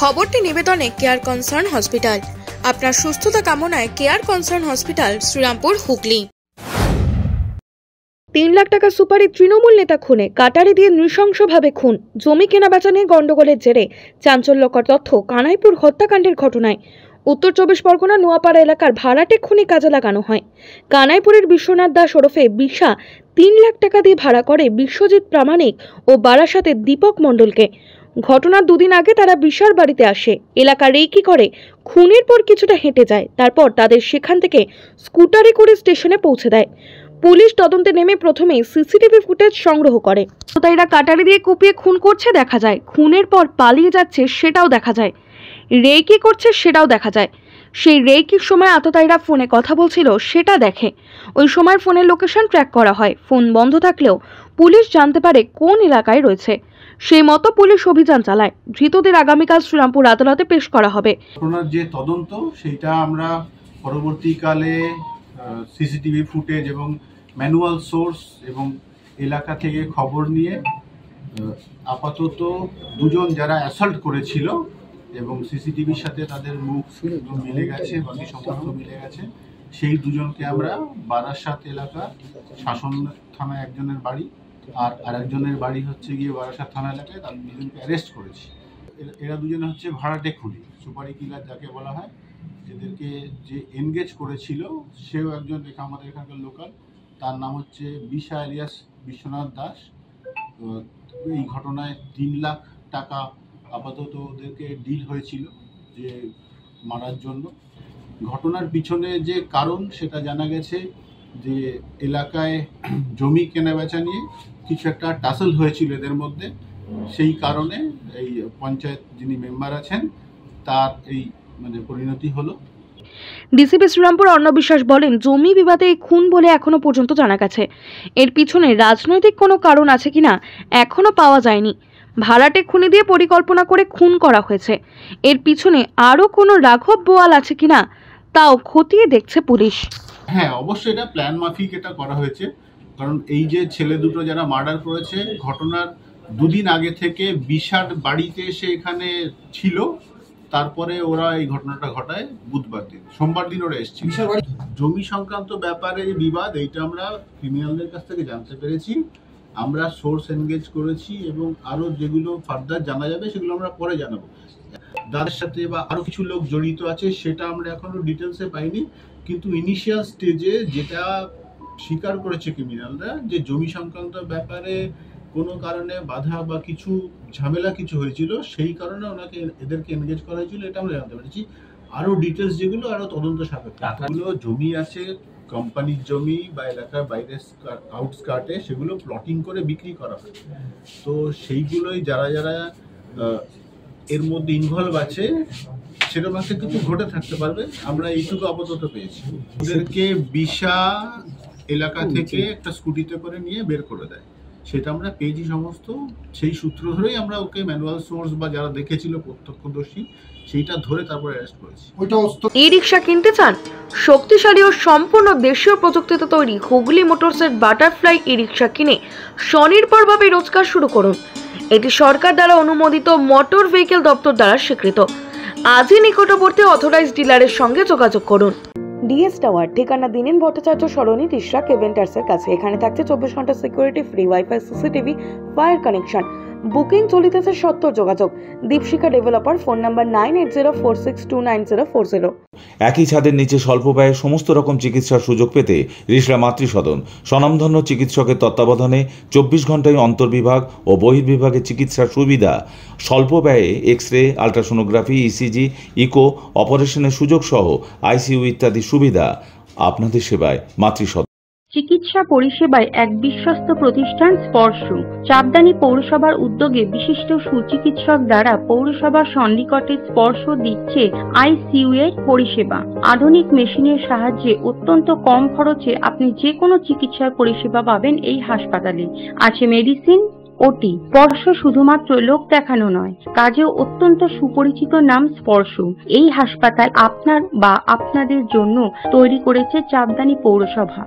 খবরটি নিবেদনে care concern hospital. আপনার সুস্থতা কামনায় care concern hospital, Srirampur, Hooghly. 3 lakh টাকা সুপারি তৃণমূল নেতা খুনে, কাটারি দিয়ে নৃশংসভাবে খুন। জমি কেনাবেচা নিয়ে গন্ডগোলের জেরে চাঞ্চল্যকর তথ্য কানাইপুর হত্যাকাণ্ডের ঘটনায় উত্তর 24 পরগনা নোয়াপাড়া এলাকার ভাড়াটে খুনি কাজে লাগানো হয়। কানাইপুরের বিশ্বনাথ দাস ওরফে বিশা 3 লাখ টাকা দিয়ে ভাড়া করে বিশ্বজিৎ প্রামাণিক ও বারাসাতের দীপক মণ্ডলকে। ঘটনার 2 দিন আগে তারা বিশার বাড়িতে আসে, এলাকা রেকি করে খুনের পর কিছুটা হেঁটে যায়। তারপর তাদের সেখান থেকে স্কুটারে করে স্টেশনে পৌঁছে দেয়। পুলিশ তদন্তে নেমে প্রথমে সিসিটিভি ফুটেজ সংগ্রহ করে। তাইরা কাটারি দিয়ে কুপিয়ে খুন করছে দেখা যায়, খুনের পর পালিয়ে যাচ্ছে সেটাও দেখা যায়, রেকি করছে সেটাও দেখা যায়। সেই রেকির সময় আততায়ীরা ফোনে কথা বলছিল সেটা দেখে। ওই সময় ফোনের লোকেশন ট্র্যাক করা হয়। ফোন বন্ধ থাকলেও পুলিশ জানতে পারে কোন এলাকায় রয়েছে। সেই মতো পুলিশ অভিযান চালায়। ধৃতদের আগামীকাল শ্রীরামপুর আদালতে পেশ করা হবে। ঘটনার যে তদন্ত সেটা আমরা পরবর্তীকালে সিসিটিভি ফুটেজ এবং ম্যানুয়াল সোর্স এবং এলাকা থেকে খবর নিয়ে আপাতত 2 জন যারা অ্যাসল্ট করেছিল এবং সিসিটিভির সাথে তাদের মুখ মিলে গেছে, বাকি সমস্ত মিলে গেছে, সেই 2 জনকে আমরা বারাসাত এলাকা শাসন থানায় একজনের বাড়ি আর আরেকজনের বাড়ি হচ্ছে গিয়ে বারাসাত থানা এলাকায়, তাদের 2 জনকে অ্যারেস্ট করেছি। এরা 2 জন হচ্ছে ভাড়াটে খুনি, সুপারি কিলার যাকে বলা হয়। এদেরকে যে এনগেজ করেছিল সেও একজন আমাদের এখানকার লোকাল, তার নাম হচ্ছে বিশা এলিয়াস বিশ্বনাথ দাস। এই ঘটনায় 3 লাখ টাকা আপাতত ওদেরকে ডিল হয়েছিল যে মারার জন্য। ঘটনার পিছনে যে কারণ সেটা জানা গেছে যে এলাকায় জমি কেনাবেচা নিয়ে কিছু একটা টাসল হয়েছিল এদের মধ্যে, সেই কারণে এই পঞ্চায়েত যিনি মেম্বার আছেন তার এই পরিণতি হলো। ডিসিপি শ্রীরামপুর অর্ণব বিশ্বাস বলেন, জমি বিবাদে এই খুন বলে এখনো পর্যন্ত জানা গেছে। এর পিছনে রাজনৈতিক কোনো কারণ আছে কিনা এখনো পাওয়া যায়নি। ভাড়াটে খুনি দিয়ে পরিকল্পনা করে খুন করা হয়েছে। এর পিছনে আরো কোনো রাঘব বোয়াল আছে কিনা তাও খতিয়ে দেখছে পুলিশ। হ্যাঁ, অবশ্যই এটা প্ল্যান মাফিক এটা করা হয়েছে, কারণ এই যে ছেলে দুটো যারা মার্ডার করেছে ঘটনার 2 দিন আগে থেকে বিশার বাড়িতে এসে এখানে ছিল। তারপরে ওরা এই ঘটনাটা ঘটায় বুধবার দিন, সোমবার দিন ওরা এসছে। জমি সংক্রান্ত ব্যাপারে বিবাদ, এইটা আমরা ক্রিমিনালদের কাছ থেকে জানতে পেরেছি। আমরা সোর্স এনগেজ করেছি এবং আরো যেগুলো ফার্দার জানা যাবে সেগুলো আমরা পরে জানাবো। তাদের সাথে বা আরো কিছু লোক জড়িত আছে সেটা আমরা এখনো ডিটেলসে পাইনি, কিন্তু ইনিশিয়াল স্টেজে যেটা স্বীকার করেছে ক্রিমিনালরা যে জমি সংক্রান্ত ব্যাপারে কোনো কারণে বাধা বা কিছু ঝামেলা কিছু হয়েছিল, সেই কারণে এদেরকে এনগেজ করা হয়েছিল, এটা আমরা জানতে পেরেছি। আরো ডিটেলস যেগুলো আরো তদন্ত সাপেক্ষ জমি আছে, কোম্পানির জমি বা এলাকার বাইরে আউটস্কার্টে, সেগুলো প্লটিং করে বিক্রি করা হয়। তো সেইগুলোই যারা যারা এর মধ্যে ইনভলভ আছে সেরকম একটা কিছু ঘটে থাকতে পারবে, আমরা এইটুকু আপাতত পেয়েছি। ওদেরকে বিশা এলাকা থেকে একটা স্কুটিতে করে নিয়ে বের করে দেয়, সেটা আমরা পেয়েছি সমস্ত। সেই সূত্র ধরেই আমরা ওকে ম্যানুয়াল সোর্স বা যারা দেখেছিল প্রত্যক্ষদর্শী সেইটা ধরে তারপর অ্যারেস্ট করেছি। এই রিক্সা কিনতে চান? শক্তিশালী ও সম্পূর্ণ দেশীয় প্রযুক্তিতে তৈরি হুগলি মোটরসের বাটারফ্লাই ই রিক্সা কিনে স্বনির্ভরভাবে রোজগার শুরু করুন। এটি সরকার দ্বারা অনুমোদিত, মোটর ভেহিকেল দপ্তর দ্বারা স্বীকৃত। আজই নিকটবর্তী অথরাইজড ডিলারের সঙ্গে যোগাযোগ করুন। ডিএস টাওয়ার, ঠিকানা দিনেন ভট্টাচার্য সরণি, তিশরা কেভেন্টার্সের কাছে। এখানে থাকছে 24 ঘন্টা security, free wifi, CCTV, fire connection. Booking চলিতেছে, সত্তর যোগাযোগ। দীপশিখা ডেভেলপার, ফোন নাম্বার 9804629040। একই ছাদের নিচে স্বল্প ব্যয়ে সমস্ত রকম চিকিৎসার সুযোগ পেতে রিষড়া মাতৃসদন স্বনামধন্য চিকিৎসকের তত্ত্বাবধানে 24 ঘন্টায় অন্তর্বিভাগ ও বহির্বিভাগে চিকিৎসার সুবিধা, স্বল্প ব্যয়ে X ray, ultrasonography, ECG, eco অপারেশনের সুযোগ সহ আইসিইউ ইত্যাদি সুবিধা। আপনাদের সেবায় মাতৃসদন। চিকিৎসা পরিষেবায় এক বিশ্বস্ত প্রতিষ্ঠান স্পর্শ। চাপদানি পৌরসভার উদ্যোগে বিশিষ্ট সুচিকিৎসক দ্বারা পৌরসভার সন্নিকটে স্পর্শ দিচ্ছে আইসিইউ এর পরিষেবা। আধুনিক মেশিনের সাহায্যে অত্যন্ত কম খরচে আপনি যে কোনো চিকিৎসার পরিষেবা পাবেন এই হাসপাতালে। আছে মেডিসিন, ওটি। স্পর্শ শুধুমাত্র লোক দেখানো নয়, কাজেও অত্যন্ত সুপরিচিত নাম স্পর্শ। এই হাসপাতাল আপনার বা আপনাদের জন্য তৈরি করেছে চাপদানি পৌরসভা।